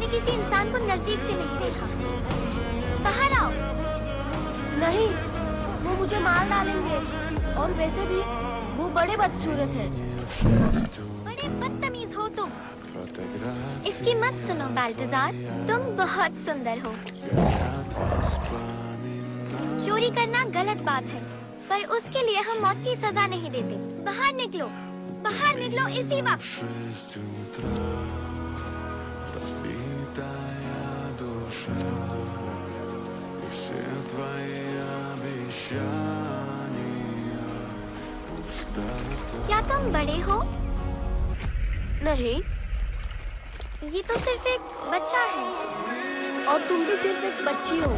मैंने किसी इंसान को नजदीक से नहीं देखा। बाहर आओ। नहीं, वो मुझे मार डालेंगे। और वैसे भी वो बड़े बदसूरत हैं। बड़े बदतमीज हो तुम। इसकी मत सुनो बाल्टजार, तुम बहुत सुंदर हो। चोरी करना गलत बात है, पर उसके लिए हम मौत की सजा नहीं देते। बाहर निकलो, बाहर निकलो इसी वक्त। क्या तुम बड़े हो? नहीं, ये तो सिर्फ एक बच्चा है। और तुम भी सिर्फ एक बच्ची हो।